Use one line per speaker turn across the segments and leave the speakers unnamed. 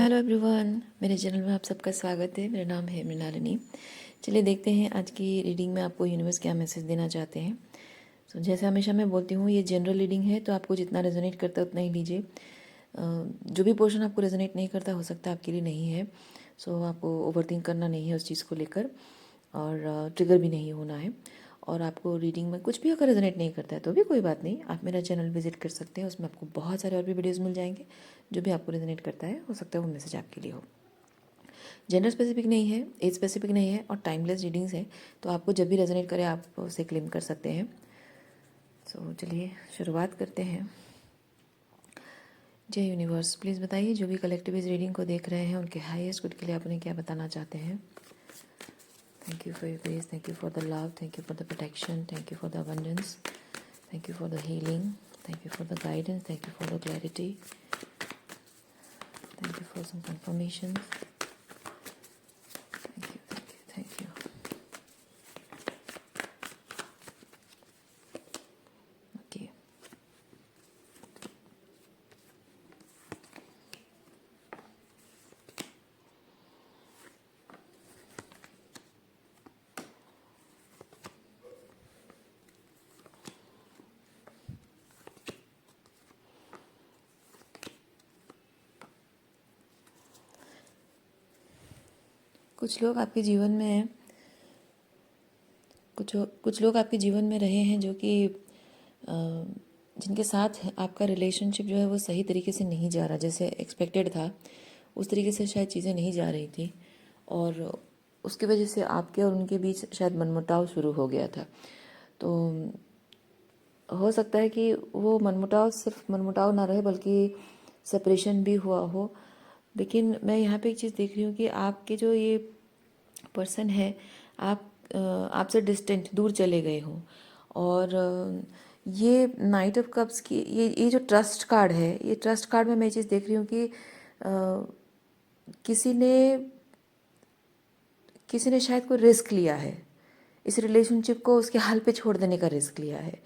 Hello everyone, मेरे channel में आप सबका स्वागत है। मेरा नाम है मृणालिनी। चलिए देखते हैं आज की रीडिंग में आपको यूनिवर्स क्या मैसेज देना चाहते हैं। जैसे हमेशा मैं बोलती हूँ, ये जनरल रीडिंग है, तो आपको जितना रेजोनेट करता है उतना ही लीजिए। जो भी पोर्शन आपको रेजोनेट नहीं करता, हो सकता है आपके लिए नहीं है। आपको ओवरथिंक करना नहीं है उस चीज़ को लेकर, और ट्रिगर भी नहीं होना है। और आपको रीडिंग में कुछ भी अगर रेजोनेट नहीं करता है तो भी कोई बात नहीं, आप मेरा चैनल विजिट कर सकते हैं। उसमें आपको बहुत सारे और भी वीडियोस मिल जाएंगे। जो भी आपको रेजोनेट करता है, हो सकता है वो मैसेज आपके लिए हो। जेंडर स्पेसिफिक नहीं है, एज स्पेसिफिक नहीं है, और टाइमलेस रीडिंग्स है, तो आपको जब भी रेजोनेट करे आप उसे क्लेम कर सकते हैं। चलिए शुरुआत करते हैं। जय यूनिवर्स, प्लीज़ बताइए जो भी कलेक्टिव इस रीडिंग को देख रहे हैं उनके हाईएस्ट गुड के लिए आपने क्या बताना चाहते हैं। Thank you for your grace. Thank you for the love. Thank you for the protection. Thank you for the abundance. Thank you for the healing. Thank you for the guidance. Thank you for the clarity. Thank you for some confirmations. Thank you, thank you, thank you. Okay. कुछ लोग आपके जीवन में हैं, कुछ लोग आपके जीवन में रहे हैं जो कि जिनके साथ आपका रिलेशनशिप जो है वो सही तरीके से नहीं जा रहा, जैसे एक्सपेक्टेड था उस तरीके से शायद चीज़ें नहीं जा रही थी, और उसकी वजह से आपके और उनके बीच शायद मनमुटाव शुरू हो गया था। तो हो सकता है कि वो मनमुटाव सिर्फ मनमुटाव ना रहे, बल्कि सेपरेशन भी हुआ हो। लेकिन मैं यहाँ पे एक चीज़ देख रही हूँ कि आपके जो ये पर्सन है, आपसे डिस्टेंट दूर चले गए हों। और ये नाइट ऑफ कप्स की ये जो ट्रस्ट कार्ड है, ये ट्रस्ट कार्ड में मैं ये चीज़ देख रही हूँ कि किसी ने शायद कोई रिस्क लिया है, इस रिलेशनशिप को उसके हाल पे छोड़ देने का रिस्क लिया है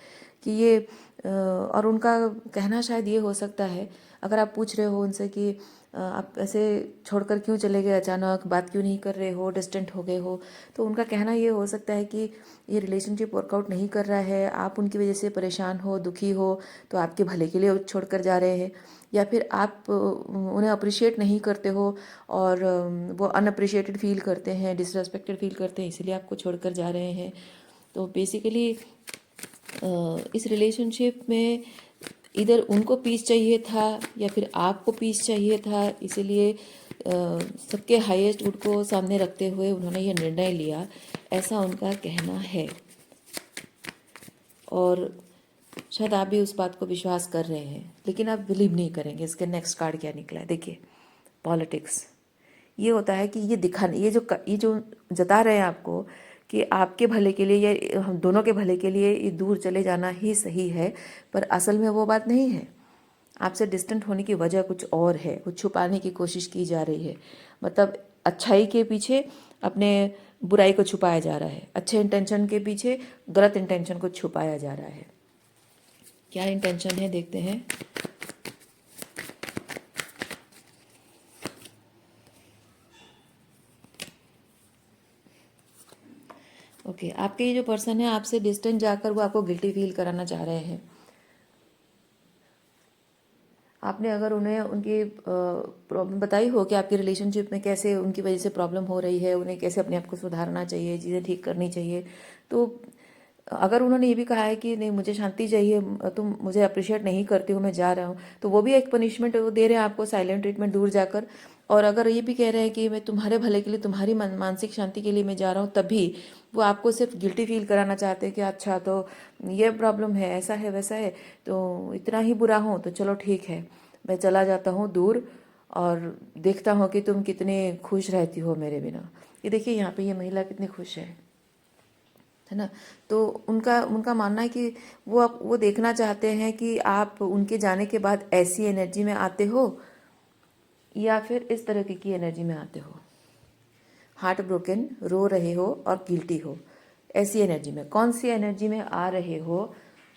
कि ये और उनका कहना शायद ये हो सकता है, अगर आप पूछ रहे हो उनसे कि आप ऐसे छोड़कर क्यों चले गए, अचानक बात क्यों नहीं कर रहे हो, डिस्टेंट हो गए हो, तो उनका कहना ये हो सकता है कि ये रिलेशनशिप वर्कआउट नहीं कर रहा है, आप उनकी वजह से परेशान हो, दुखी हो, तो आपके भले के लिए छोड़कर जा रहे हैं, या फिर आप उन्हें अप्रिशिएट नहीं करते हो और वो अनअप्रिशिएटेड फील करते हैं, डिसरेस्पेक्टेड फील करते हैं, इसलिए आपको छोड़कर जा रहे हैं। तो बेसिकली इस रिलेशनशिप में इधर उनको पीस चाहिए था या फिर आपको पीस चाहिए था, इसीलिए सबके हाईएस्ट गुड को सामने रखते हुए उन्होंने ये निर्णय लिया, ऐसा उनका कहना है। और शायद आप भी उस बात को विश्वास कर रहे हैं, लेकिन आप बिलीव नहीं करेंगे। इसके नेक्स्ट कार्ड क्या निकला है, देखिए। पॉलिटिक्स। ये होता है कि ये जो जता रहे हैं आपको कि आपके भले के लिए या हम दोनों के भले के लिए ये दूर चले जाना ही सही है, पर असल में वो बात नहीं है। आपसे डिस्टेंट होने की वजह कुछ और है, कुछ छुपाने की कोशिश की जा रही है। मतलब अच्छाई के पीछे अपने बुराई को छुपाया जा रहा है, अच्छे इंटेंशन के पीछे गलत इंटेंशन को छुपाया जा रहा है। क्या इंटेंशन है, देखते हैं। ओके, आपके ये जो पर्सन है आपसे डिस्टेंट जाकर वो आपको गिल्टी फील कराना चाह रहे हैं। आपने अगर उन्हें उनकी प्रॉब्लम बताई हो कि आपकी रिलेशनशिप में कैसे उनकी वजह से प्रॉब्लम हो रही है, उन्हें कैसे अपने आप को सुधारना चाहिए, चीज़ें ठीक करनी चाहिए, तो अगर उन्होंने ये भी कहा है कि नहीं मुझे शांति चाहिए, तुम मुझे अप्रिशिएट नहीं करती हो, मैं जा रहा हूँ, तो वो भी एक पनिशमेंट वो दे रहे हैं आपको, साइलेंट ट्रीटमेंट, दूर जाकर। और अगर ये भी कह रहे हैं कि मैं तुम्हारे भले के लिए, तुम्हारी मानसिक शांति के लिए मैं जा रहा हूँ, तभी वो आपको सिर्फ गिल्टी फील कराना चाहते हैं कि अच्छा तो ये प्रॉब्लम है, ऐसा है वैसा है, तो इतना ही बुरा हो तो चलो ठीक है, मैं चला जाता हूँ दूर और देखता हूँ कि तुम कितने खुश रहती हो मेरे बिना। ये देखिए यहाँ पे ये महिला कितनी खुश है ना। तो उनका उनका मानना है कि वो देखना चाहते हैं कि आप उनके जाने के बाद ऐसी एनर्जी में आते हो या फिर इस तरह की एनर्जी में आते हो, हार्ट ब्रोकन, रो रहे हो और गिल्टी हो, ऐसी एनर्जी में। कौन सी एनर्जी में आ रहे हो,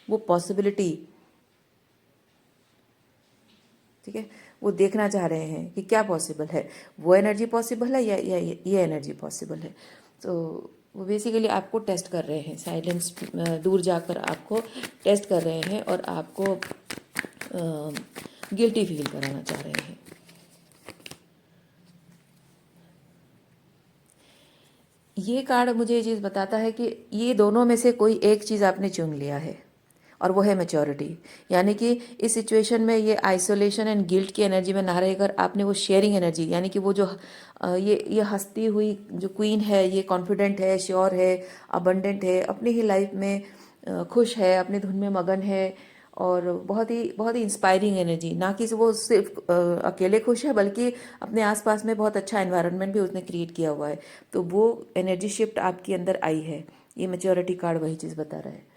वो पॉसिबिलिटी ठीक है, वो देखना चाह रहे हैं कि क्या पॉसिबल है, वो एनर्जी पॉसिबल है या ये एनर्जी पॉसिबल है। तो वो बेसिकली आपको टेस्ट कर रहे हैं, साइलेंस दूर जाकर आपको टेस्ट कर रहे हैं और आपको गिल्टी फील कराना चाह रहे हैं। ये कार्ड मुझे ये चीज़ बताता है कि ये दोनों में से कोई एक चीज़ आपने चुन लिया है और वो है मैच्योरिटी। यानी कि इस सिचुएशन में ये आइसोलेशन एंड गिल्ट की एनर्जी में ना रहकर आपने वो शेयरिंग एनर्जी, यानी कि वो जो ये हंसती हुई जो क्वीन है, ये कॉन्फिडेंट है, श्योर है, अबंडेंट है, अपनी ही लाइफ में खुश है, अपने धुन में मगन है और बहुत ही इंस्पायरिंग एनर्जी। ना कि वो सिर्फ अकेले खुश है, बल्कि अपने आसपास में बहुत अच्छा एनवायरनमेंट भी उसने क्रिएट किया हुआ है। तो वो एनर्जी शिफ्ट आपके अंदर आई है। ये मैच्योरिटी कार्ड वही चीज़ बता रहा है।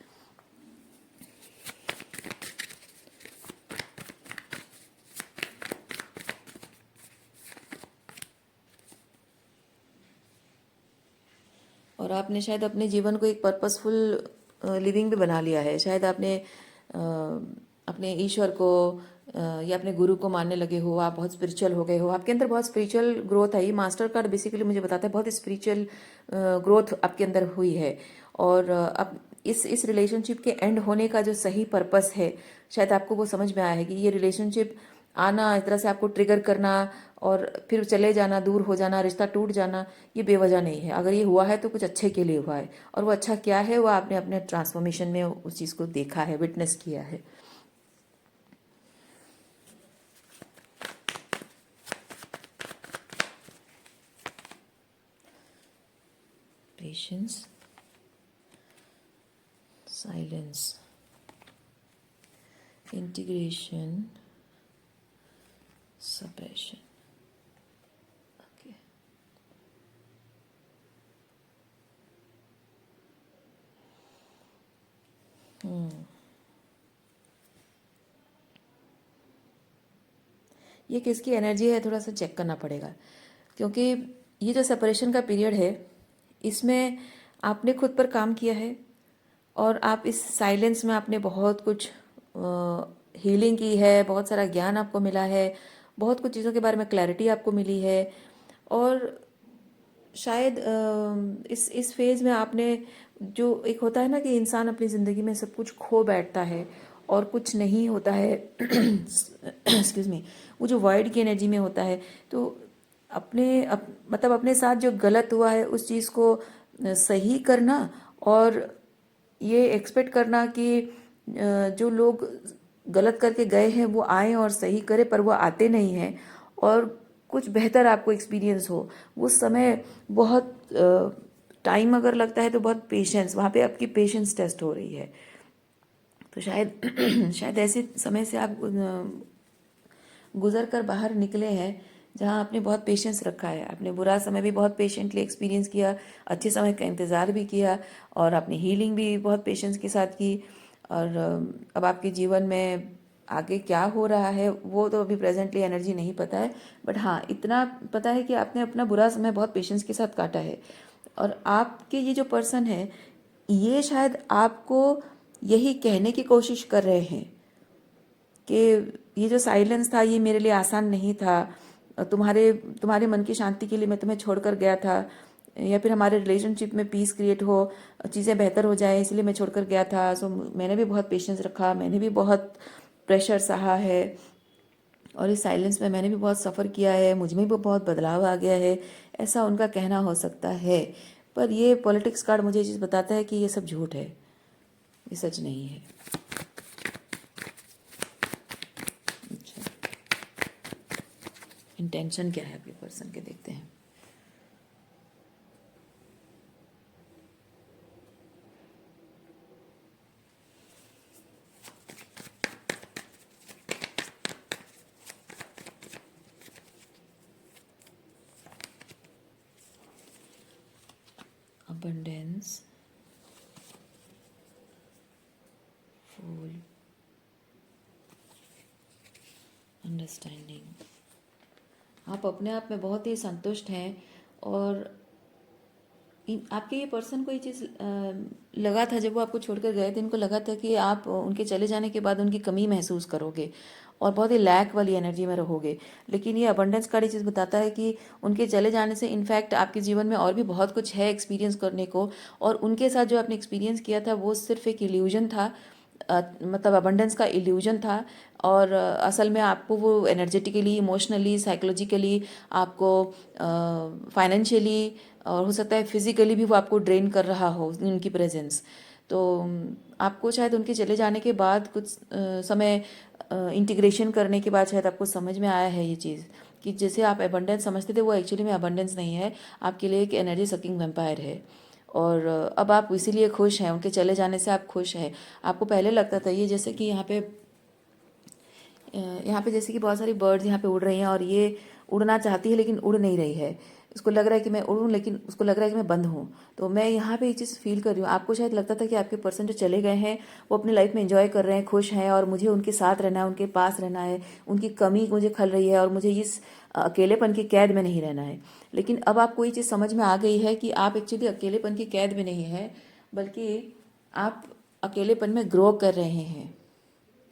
और आपने शायद अपने जीवन को एक पर्पसफुल लिविंग भी बना लिया है। शायद आपने अपने ईश्वर को या अपने गुरु को मानने लगे हो, आप बहुत स्पिरिचुअल हो गए हो, आपके अंदर बहुत स्पिरिचुअल ग्रोथ है। ये मास्टर कार्ड बेसिकली मुझे बताता है बहुत स्पिरिचुअल ग्रोथ आपके अंदर हुई है। और अब इस रिलेशनशिप के एंड होने का जो सही पर्पस है, शायद आपको वो समझ में आया है कि ये रिलेशनशिप आना, इस तरह से आपको ट्रिगर करना और फिर चले जाना, दूर हो जाना, रिश्ता टूट जाना, ये बेवजह नहीं है। अगर ये हुआ है तो कुछ अच्छे के लिए हुआ है, और वो अच्छा क्या है वो आपने अपने ट्रांसफॉर्मेशन में उस चीज़ को देखा है, विटनेस किया है। Patience, silence, integration, suppression. Okay, ये किसकी एनर्जी है थोड़ा सा चेक करना पड़ेगा, क्योंकि ये जो सेपरेशन का पीरियड है इसमें आपने खुद पर काम किया है और आप इस साइलेंस में आपने बहुत कुछ हीलिंग की है, बहुत सारा ज्ञान आपको मिला है, बहुत कुछ चीज़ों के बारे में क्लैरिटी आपको मिली है। और शायद इस फेज में आपने जो एक होता है ना कि इंसान अपनी ज़िंदगी में सब कुछ खो बैठता है और कुछ नहीं होता है एक्सक्यूज मी, वो जो वाइड की एनर्जी में होता है। तो मतलब अपने साथ जो गलत हुआ है उस चीज़ को सही करना और ये एक्सपेक्ट करना कि जो लोग गलत करके गए हैं वो आए और सही करें, पर वो आते नहीं हैं और कुछ बेहतर आपको एक्सपीरियंस हो, वो समय बहुत टाइम अगर लगता है तो बहुत पेशेंस, वहाँ पे आपकी पेशेंस टेस्ट हो रही है। तो शायद शायद ऐसे समय से आप गुजर कर बाहर निकले हैं जहाँ आपने बहुत पेशेंस रखा है। आपने बुरा समय भी बहुत पेशेंटली एक्सपीरियंस किया, अच्छे समय का इंतज़ार भी किया और आपने हीलिंग भी बहुत पेशेंस के साथ की। और अब आपके जीवन में आगे क्या हो रहा है वो तो अभी प्रेजेंटली एनर्जी नहीं पता है, बट हाँ इतना पता है कि आपने अपना बुरा समय बहुत पेशेंस के साथ काटा है। और आपके ये जो पर्सन है ये शायद आपको यही कहने की कोशिश कर रहे हैं कि ये जो साइलेंस था ये मेरे लिए आसान नहीं था, तुम्हारे तुम्हारे मन की शांति के लिए मैं तुम्हें छोड़कर गया था, या फिर हमारे रिलेशनशिप में पीस क्रिएट हो, चीज़ें बेहतर हो जाए इसलिए मैं छोड़कर गया था। सो मैंने भी बहुत पेशेंस रखा, मैंने भी बहुत प्रेशर सहा है और इस साइलेंस में मैंने भी बहुत सफ़र किया है, मुझ में भी बहुत बदलाव आ गया है, ऐसा उनका कहना हो सकता है। पर ये पॉलिटिक्स कार्ड मुझे ये चीज़ बताता है कि ये सब झूठ है, ये सच नहीं है। अच्छा, इंटेंशन क्या है आपके पर्सन के, देखते हैं। abundance, full understanding. आप अपने आप में बहुत ही संतुष्ट हैं और आपके ये पर्सन को ये चीज़ लगा था, जब वो आपको छोड़कर गए थे, इनको लगा था कि आप उनके चले जाने के बाद उनकी कमी महसूस करोगे और बहुत ही लैक वाली एनर्जी में रहोगे। लेकिन ये अबंडेंस कार्ड ये चीज़ बताता है कि उनके चले जाने से इनफैक्ट आपके जीवन में और भी बहुत कुछ है एक्सपीरियंस करने को, और उनके साथ जो आपने एक्सपीरियंस किया था वो सिर्फ एक इल्यूजन था, मतलब अबंडेंस का इल्यूजन था। और असल में आपको वो एनर्जेटिकली, इमोशनली, साइकोलॉजिकली, आपको फाइनेंशियली, और हो सकता है फिजिकली भी वो आपको ड्रेन कर रहा हो उनकी प्रेजेंस। तो आपको शायद उनके चले जाने के बाद कुछ समय इंटीग्रेशन करने के बाद शायद आपको समझ में आया है ये चीज़, कि जैसे आप अबंडेंस समझते थे वो एक्चुअली में अबंडेंस नहीं है, आपके लिए एक एनर्जी सकिंग वैम्पायर है। और अब आप इसीलिए खुश हैं, उनके चले जाने से आप खुश हैं। आपको पहले लगता था ये, जैसे कि यहाँ पे जैसे कि बहुत सारी बर्ड्स यहाँ पे उड़ रही हैं और ये उड़ना चाहती है लेकिन उड़ नहीं रही है। उसको लग रहा है कि मैं उड़ूँ, लेकिन उसको लग रहा है कि मैं बंद हूँ। तो मैं यहाँ पे ये चीज़ फील कर रही हूँ। आपको शायद लगता था कि आपके पर्सन जो चले गए हैं वो अपनी लाइफ में एंजॉय कर रहे हैं, खुश हैं, और मुझे उनके साथ रहना है, उनके पास रहना है, उनकी कमी मुझे खल रही है और मुझे इस अकेलेपन की कैद में नहीं रहना है। लेकिन अब आपको ये चीज़ समझ में आ गई है कि आप एक्चुअली अकेलेपन की कैद में नहीं है, बल्कि आप अकेलेपन में ग्रो कर रहे हैं।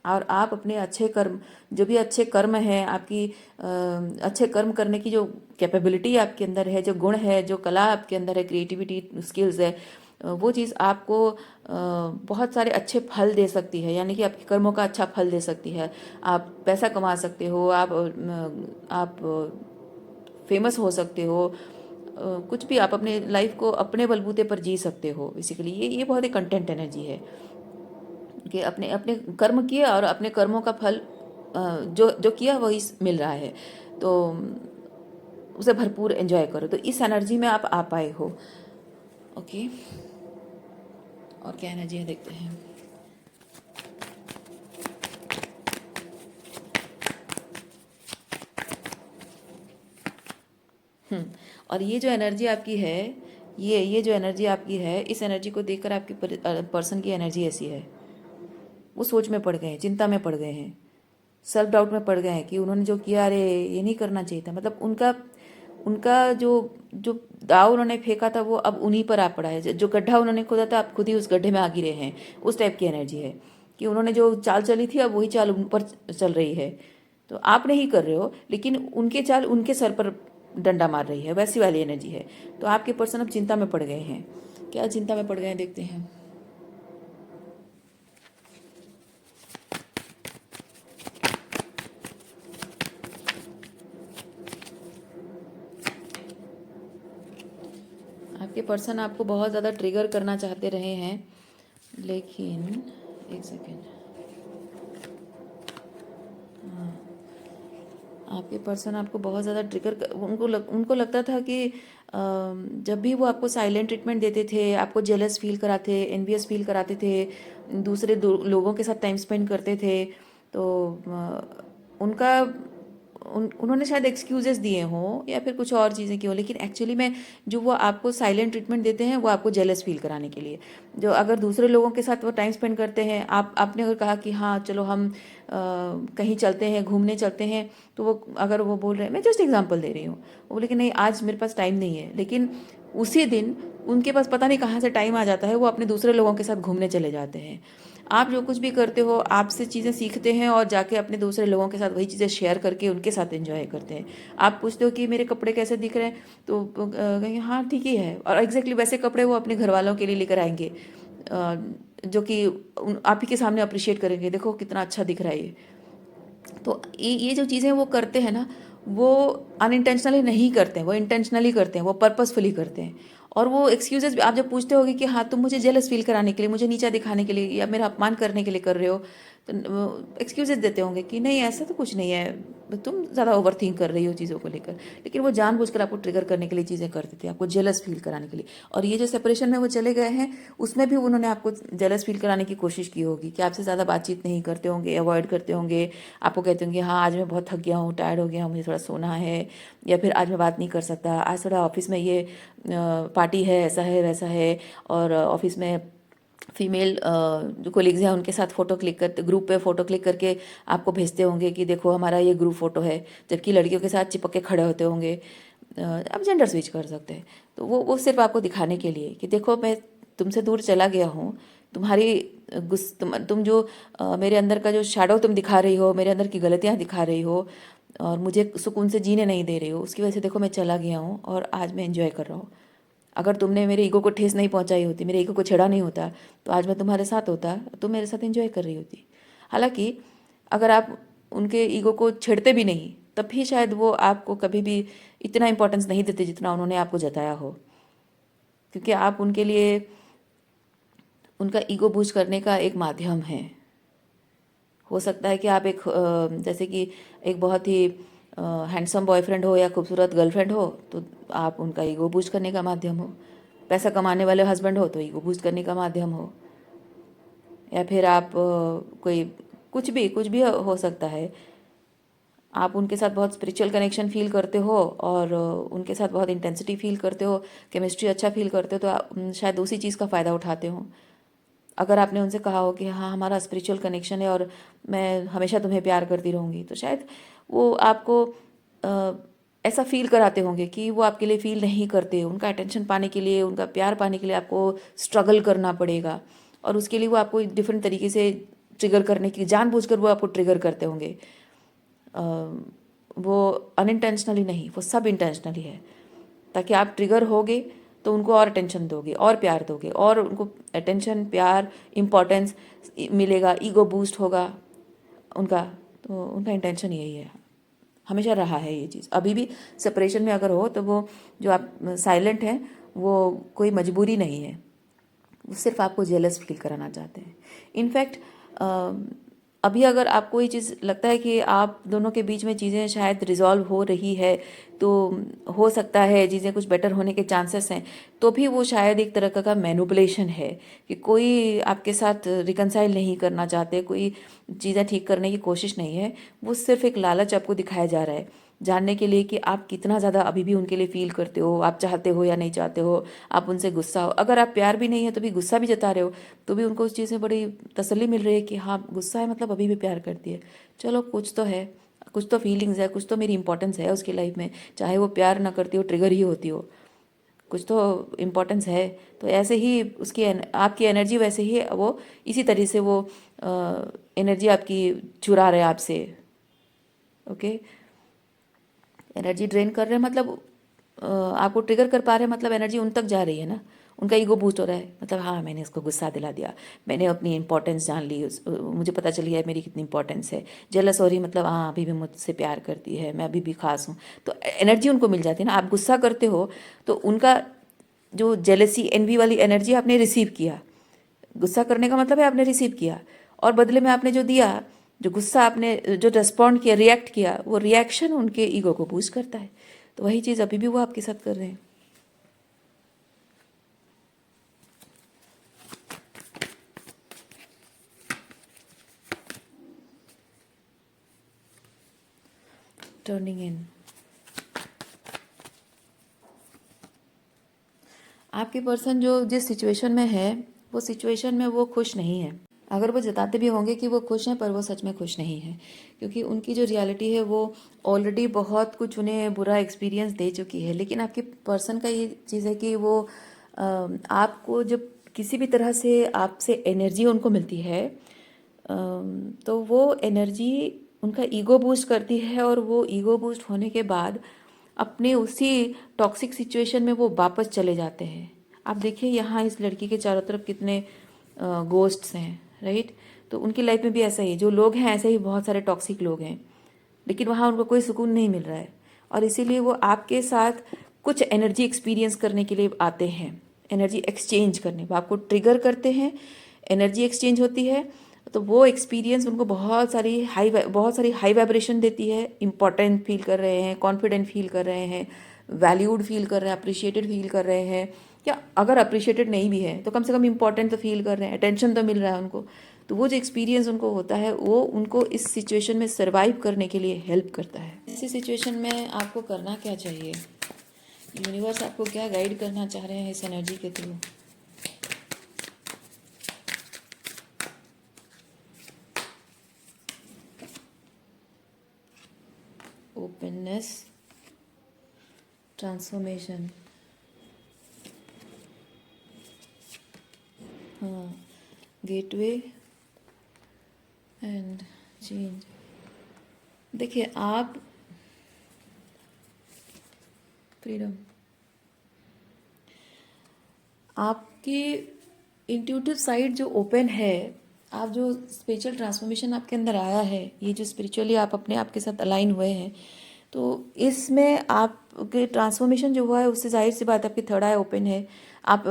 और आप अपने अच्छे कर्म, जो भी अच्छे कर्म हैं आपकी, अच्छे कर्म करने की जो कैपेबिलिटी आपके अंदर है, जो गुण है, जो कला आपके अंदर है, क्रिएटिविटी स्किल्स है, वो चीज़ आपको बहुत सारे अच्छे फल दे सकती है। यानी कि आपके कर्मों का अच्छा फल दे सकती है। आप पैसा कमा सकते हो, आप फेमस हो सकते हो, कुछ भी आप अपने लाइफ को अपने बलबूते पर जी सकते हो। बेसिकली ये बहुत ही कंटेंट एनर्जी है कि अपने अपने कर्म किए और अपने कर्मों का फल जो जो किया वही मिल रहा है, तो उसे भरपूर एंजॉय करो। तो इस एनर्जी में आप आ पाए हो। ओके, और क्या एनर्जी है देखते हैं। और ये जो एनर्जी आपकी है, ये जो एनर्जी आपकी है, इस एनर्जी को देखकर आपकी पर्सन की एनर्जी ऐसी है। वो सोच में पड़ गए हैं, चिंता में पड़ गए हैं, सेल्फ डाउट में पड़ गए हैं कि उन्होंने जो किया, अरे ये नहीं करना चाहिए था। मतलब उनका उनका जो जो दाव उन्होंने फेंका था वो अब उन्हीं पर आ पड़ा है। जो गड्ढा उन्होंने खोदा था, आप खुद ही उस गड्ढे में आ गिरे हैं। उस टाइप की एनर्जी है कि उन्होंने जो चाल चली थी अब वही चाल उन पर चल रही है। तो आप नहीं कर रहे हो, लेकिन उनके चाल उनके सर पर डंडा मार रही है, वैसी वाली एनर्जी है। तो आपके पर्सन अब चिंता में पड़ गए हैं। क्या चिंता में पड़ गए हैं देखते हैं। आपके पर्सन आपको बहुत ज़्यादा ट्रिगर करना चाहते रहे हैं, लेकिन एक सेकेंड, आपके पर्सन आपको बहुत ज़्यादा उनको लगता था कि जब भी वो आपको साइलेंट ट्रीटमेंट देते थे, आपको जेलस फील कराते, एनवियस फील कराते थे, दूसरे लोगों के साथ टाइम स्पेंड करते थे, तो उनका उन्होंने शायद एक्सक्यूजेस दिए हों या फिर कुछ और चीज़ें की हो, लेकिन एक्चुअली में जो वो आपको साइलेंट ट्रीटमेंट देते हैं वो आपको जेलस फील कराने के लिए। जो अगर दूसरे लोगों के साथ वो टाइम स्पेंड करते हैं, आपने अगर कहा कि हाँ चलो हम कहीं चलते हैं, घूमने चलते हैं, तो वो अगर वो बोल रहे हैं, मैं जस्ट एग्जांपल दे रही हूँ, वो बोले कि नहीं आज मेरे पास टाइम नहीं है, लेकिन उसी दिन उनके पास पता नहीं कहाँ से टाइम आ जाता है, वो अपने दूसरे लोगों के साथ घूमने चले जाते हैं। आप जो कुछ भी करते हो, आपसे चीज़ें सीखते हैं और जाके अपने दूसरे लोगों के साथ वही चीज़ें शेयर करके उनके साथ एंजॉय करते हैं। आप पूछते हो कि मेरे कपड़े कैसे दिख रहे हैं, तो कहेंगे हाँ ठीक ही है, और एग्जैक्टली वैसे कपड़े वो अपने घर वालों के लिए लेकर आएंगे, जो कि आप ही के सामने अप्रिशिएट करेंगे, देखो कितना अच्छा दिख रहा है ये। तो ये जो चीज़ें वो करते हैं ना, वो अनइंटेंशनली नहीं करते हैं, वो इंटेंशनली करते हैं, वो पर्पसफुली करते हैं। और वो एक्सक्यूजेस आप जब पूछते होगे कि हाँ तुम मुझे जेलस फील कराने के लिए, मुझे नीचा दिखाने के लिए या मेरा अपमान करने के लिए कर रहे हो, तो एक्सक्यूजेस देते होंगे कि नहीं ऐसा तो कुछ नहीं है, तुम ज़्यादा ओवर थिंक कर रही हो चीज़ों को लेकर। लेकिन वो जानबूझकर आपको ट्रिगर करने के लिए चीज़ें करते थे, आपको जेलस फील कराने के लिए। और ये जो सेपरेशन में वो चले गए हैं, उसमें भी उन्होंने आपको जेलस फील कराने की कोशिश की होगी कि आपसे ज़्यादा बातचीत नहीं करते होंगे, अवॉइड करते होंगे, आपको कहते होंगे हाँ आज मैं बहुत थक गया हूँ, टायर्ड हो गया हूँ, मुझे थोड़ा सोना है, या फिर आज मैं बात नहीं कर सकता, आज थोड़ा ऑफिस में ये पार्टी है, ऐसा है वैसा है। और ऑफिस में फीमेल जो कोलिग्स हैं उनके साथ फ़ोटो क्लिक करते, ग्रुप पे फ़ोटो क्लिक करके आपको भेजते होंगे कि देखो हमारा ये ग्रुप फ़ोटो है, जबकि लड़कियों के साथ चिपक के खड़े होते होंगे। आप जेंडर स्विच कर सकते हैं। तो वो सिर्फ आपको दिखाने के लिए कि देखो मैं तुमसे दूर चला गया हूँ, तुम्हारी तुम जो मेरे अंदर का जो शैडो तुम दिखा रही हो, मेरे अंदर की गलतियाँ दिखा रही हो और मुझे सुकून से जीने नहीं दे रही हो, उसकी वजह से देखो मैं चला गया हूँ और आज मैं एंजॉय कर रहा हूँ। अगर तुमने मेरे ईगो को ठेस नहीं पहुंचाई होती, मेरे ईगो को छेड़ा नहीं होता, तो आज मैं तुम्हारे साथ होता, तुम मेरे साथ एंजॉय कर रही होती। हालांकि अगर आप उनके ईगो को छेड़ते भी नहीं, तब भी शायद वो आपको कभी भी इतना इम्पोर्टेंस नहीं देते जितना उन्होंने आपको जताया हो, क्योंकि आप उनके लिए उनका ईगो बूस्ट करने का एक माध्यम है। हो सकता है कि आप एक जैसे कि एक बहुत ही हैंडसम बॉयफ्रेंड हो या खूबसूरत गर्लफ्रेंड हो, तो आप उनका ईगो बूस्ट करने का माध्यम हो। पैसा कमाने वाले हस्बैंड हो तो ईगो बूस्ट करने का माध्यम हो। या फिर आप कोई कुछ भी हो सकता है। आप उनके साथ बहुत स्पिरिचुअल कनेक्शन फील करते हो और उनके साथ बहुत इंटेंसिटी फील करते हो, केमिस्ट्री अच्छा फील करते हो, तो आप शायद उसी चीज़ का फ़ायदा उठाते हो। अगर आपने उनसे कहा हो कि हाँ हमारा स्पिरिचुअल कनेक्शन है और मैं हमेशा तुम्हें प्यार करती रहूँगी, तो शायद वो आपको ऐसा फील कराते होंगे कि वो आपके लिए फील नहीं करते। उनका अटेंशन पाने के लिए, उनका प्यार पाने के लिए आपको स्ट्रगल करना पड़ेगा और उसके लिए वो आपको डिफरेंट तरीके से ट्रिगर करने की, जानबूझकर वो आपको ट्रिगर करते होंगे। वो अनइंटेंशनली नहीं, वो सब इंटेंशनली है, ताकि आप ट्रिगर होगे तो उनको और अटेंशन दोगे और प्यार दोगे और उनको अटेंशन, प्यार, इम्पोर्टेंस मिलेगा, ईगो बूस्ट होगा उनका। तो उनका इंटेंशन यही है, हमेशा रहा है ये चीज़। अभी भी सेपरेशन में अगर हो तो वो जो आप साइलेंट हैं वो कोई मजबूरी नहीं है, वो सिर्फ आपको जेलस फील कराना चाहते हैं। इनफैक्ट अभी अगर आपको ये चीज़ लगता है कि आप दोनों के बीच में चीज़ें शायद रिजॉल्व हो रही है, तो हो सकता है चीज़ें कुछ बेटर होने के चांसेस हैं, तो भी वो शायद एक तरह का मैनिपुलेशन है कि कोई आपके साथ रिकनसाइल नहीं करना चाहते, कोई चीज़ें ठीक करने की कोशिश नहीं है। वो सिर्फ एक लालच आपको दिखाया जा रहा है, जानने के लिए कि आप कितना ज़्यादा अभी भी उनके लिए फील करते हो, आप चाहते हो या नहीं चाहते हो, आप उनसे गुस्सा हो। अगर आप प्यार भी नहीं है तो भी गुस्सा भी जता रहे हो, तो भी उनको उस चीज़ में बड़ी तसल्ली मिल रही है कि हाँ गुस्सा है मतलब अभी भी प्यार करती है। चलो कुछ तो है, कुछ तो फीलिंग्स है, कुछ तो मेरी इंपॉर्टेंस है उसकी लाइफ में, चाहे वो प्यार ना करती हो, ट्रिगर ही होती हो, कुछ तो इम्पोर्टेंस है। तो ऐसे ही उसकी आपकी एनर्जी वैसे ही वो इसी तरह से वो एनर्जी आपकी चुरा रहे हैं आपसे। ओके, एनर्जी ड्रेन कर रहे हैं मतलब आपको ट्रिगर कर पा रहे हैं, मतलब एनर्जी उन तक जा रही है ना, उनका ईगो बूस्ट हो रहा है, मतलब हाँ मैंने उसको गुस्सा दिला दिया, मैंने अपनी इंपॉर्टेंस जान ली, मुझे पता चल गया है मेरी कितनी इंपॉर्टेंस है। जेलस हो रही मतलब हाँ अभी भी मुझसे प्यार करती है, मैं अभी भी खास हूँ, तो एनर्जी उनको मिल जाती है ना। आप गुस्सा करते हो तो उनका जो जेलसी, एनवी वाली एनर्जी आपने रिसीव किया। गुस्सा करने का मतलब है आपने रिसीव किया, और बदले में आपने जो दिया, जो गुस्सा आपने जो रेस्पॉन्ड किया, रिएक्ट किया, वो रिएक्शन उनके ईगो को बूस्ट करता है। तो वही चीज़ अभी भी वो आपके साथ कर रहे हैं। टर्निंग इन, आपके पर्सन जो जिस सिचुएशन में है, वो सिचुएशन में वो खुश नहीं है। अगर वो जताते भी होंगे कि वो खुश हैं, पर वो सच में खुश नहीं है, क्योंकि उनकी जो रियलिटी है वो ऑलरेडी बहुत कुछ उन्हें बुरा एक्सपीरियंस दे चुकी है। लेकिन आपके पर्सन का ये चीज़ है कि वो आपको जब किसी भी तरह से आपसे एनर्जी उनको मिलती है, तो वो एनर्जी उनका ईगो बूस्ट करती है, और वो ईगो बूस्ट होने के बाद अपने उसी टॉक्सिक सिचुएशन में वो वापस चले जाते हैं। आप देखिए यहाँ इस लड़की के चारों तरफ कितने गोस्ट्स हैं, राइट। तो उनकी लाइफ में भी ऐसा ही, जो लोग हैं ऐसे ही बहुत सारे टॉक्सिक लोग हैं, लेकिन वहाँ उनको कोई सुकून नहीं मिल रहा है, और इसीलिए वो आपके साथ कुछ एनर्जी एक्सपीरियंस करने के लिए आते हैं, एनर्जी एक्सचेंज करने, वो आपको ट्रिगर करते हैं, एनर्जी एक्सचेंज होती है। तो वो एक्सपीरियंस उनको बहुत सारी हाई वाइब्रेशन देती है, इंपॉर्टेंट फील कर रहे हैं, कॉन्फिडेंट फील कर रहे हैं, वैल्यूड फील कर रहे हैं, अप्रिशिएटेड फील कर रहे हैं, या अगर अप्रिशिएटेड नहीं भी है तो कम से कम इंपॉर्टेंट तो फील कर रहे हैं, अटेंशन तो मिल रहा है उनको। तो वो जो एक्सपीरियंस उनको होता है वो उनको इस सिचुएशन में सर्वाइव करने के लिए हेल्प करता है। ऐसी सिचुएशन में आपको करना क्या चाहिए, यूनिवर्स आपको क्या गाइड करना चाह रहे हैं इस एनर्जी के थ्रू। ओपननेस, ट्रांसफॉर्मेशन, हाँ, गेटवे एंड चेंज। देखिए आप फ्रीडम, आपकी इंट्यूटिव साइड जो ओपन है, आप जो स्पिरिचुअल ट्रांसफॉर्मेशन आपके अंदर आया है, ये जो स्पिरिचुअली आप अपने आप के साथ अलाइन हुए हैं, तो इसमें आपके ट्रांसफॉर्मेशन जो हुआ है उससे जाहिर सी बात है आपकी थर्ड आई ओपन है। आप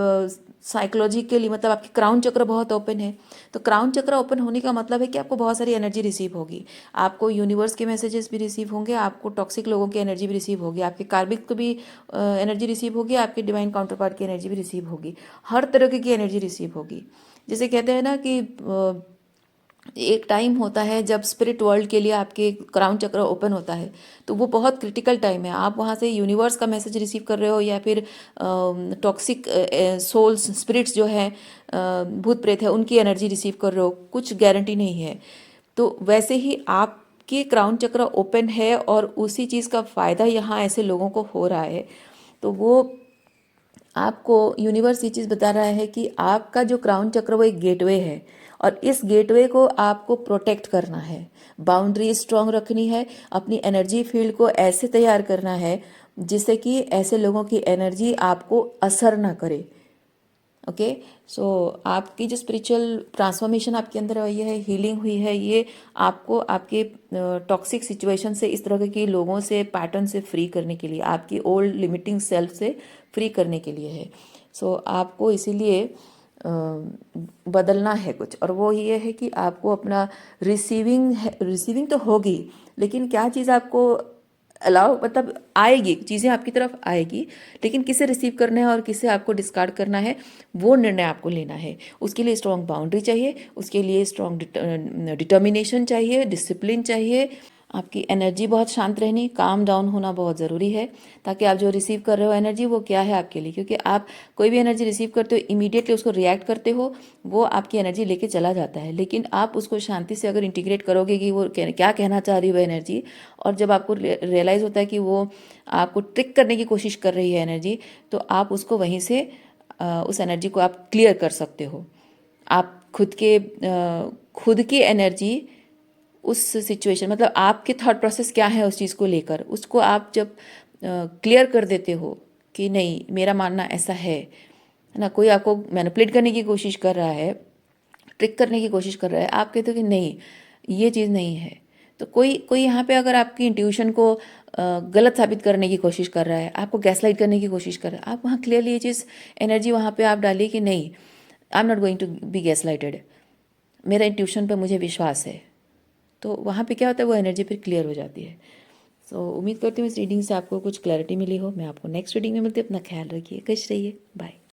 साइकोलॉजिकली मतलब आपकी क्राउन चक्र बहुत ओपन है। तो क्राउन चक्र ओपन होने का मतलब है कि आपको बहुत सारी एनर्जी रिसीव होगी। आपको यूनिवर्स के मैसेजेस भी रिसीव होंगे, आपको टॉक्सिक लोगों की एनर्जी भी रिसीव होगी, आपके कार्मिक को भी एनर्जी रिसीव होगी, आपके डिवाइन काउंटर पार्ट की एनर्जी भी रिसीव होगी। हर तरह की एनर्जी रिसीव होगी। जैसे कहते हैं ना कि एक टाइम होता है जब स्पिरिट वर्ल्ड के लिए आपके क्राउन चक्र ओपन होता है, तो वो बहुत क्रिटिकल टाइम है। आप वहाँ से यूनिवर्स का मैसेज रिसीव कर रहे हो या फिर टॉक्सिक सोल्स स्पिरिट्स जो है भूत प्रेत है उनकी एनर्जी रिसीव कर रहे हो, कुछ गारंटी नहीं है। तो वैसे ही आपके क्राउन चक्र ओपन है और उसी चीज़ का फ़ायदा यहाँ ऐसे लोगों को हो रहा है। तो वो आपको यूनिवर्स ये चीज़ बता रहा है कि आपका जो क्राउन चक्र वो एक गेटवे है और इस गेटवे को आपको प्रोटेक्ट करना है, बाउंड्री स्ट्रांग रखनी है, अपनी एनर्जी फील्ड को ऐसे तैयार करना है जिससे कि ऐसे लोगों की एनर्जी आपको असर ना करे। ओके, सो आपकी जो स्पिरिचुअल ट्रांसफॉर्मेशन आपके अंदर हुई है, हीलिंग हुई है, ये आपको आपके टॉक्सिक सिचुएशन से, इस तरह के लोगों से, पैटर्न से फ्री करने के लिए, आपकी ओल्ड लिमिटिंग सेल्फ से फ्री करने के लिए है। सो आपको इसीलिए बदलना है कुछ, और वो ये है कि आपको अपना रिसीविंग तो होगी, लेकिन क्या चीज़ आपको अलाउ मतलब आएगी, चीज़ें आपकी तरफ आएगी, लेकिन किसे रिसीव करना है और किसे आपको डिस्कार्ड करना है वो निर्णय आपको लेना है। उसके लिए स्ट्रॉन्ग बाउंड्री चाहिए, उसके लिए स्ट्रॉन्ग डिटर्मिनेशन चाहिए, डिसिप्लिन चाहिए। आपकी एनर्जी बहुत शांत रहनी, काम डाउन होना बहुत ज़रूरी है, ताकि आप जो रिसीव कर रहे हो एनर्जी वो क्या है आपके लिए। क्योंकि आप कोई भी एनर्जी रिसीव करते हो इमीडिएटली उसको रिएक्ट करते हो, वो आपकी एनर्जी लेके चला जाता है। लेकिन आप उसको शांति से अगर इंटीग्रेट करोगे कि वो क्या कहना चाह रही है वो एनर्जी, और जब आपको रियलाइज़ होता है कि वो आपको ट्रिक करने की कोशिश कर रही है एनर्जी, तो आप उसको वहीं से उस एनर्जी को आप क्लियर कर सकते हो। आप खुद की एनर्जी उस सिचुएशन मतलब आपके थॉट प्रोसेस क्या है उस चीज़ को लेकर, उसको आप जब क्लियर कर देते हो कि नहीं मेरा मानना ऐसा है ना, कोई आपको मैनिपुलेट करने की कोशिश कर रहा है, ट्रिक करने की कोशिश कर रहा है, आप कहते हो कि नहीं ये चीज़ नहीं है, तो कोई यहाँ पे अगर आपकी इंट्यूशन को गलत साबित करने की कोशिश कर रहा है, आपको गैसलाइट करने की कोशिश कर रहा है, आप वहाँ क्लियरली ये चीज़ एनर्जी वहाँ पे आप डालिए कि नहीं, I am not going to be gaslighted, मेरा इंट्यूशन पे मुझे विश्वास है। तो वहाँ पे क्या होता है, वो एनर्जी फिर क्लियर हो जाती है। सो उम्मीद करती हूँ इस रीडिंग से आपको कुछ क्लैरिटी मिली हो। मैं आपको नेक्स्ट रीडिंग में मिलती हूँ। अपना ख्याल रखिए, खुश रहिए, बाय।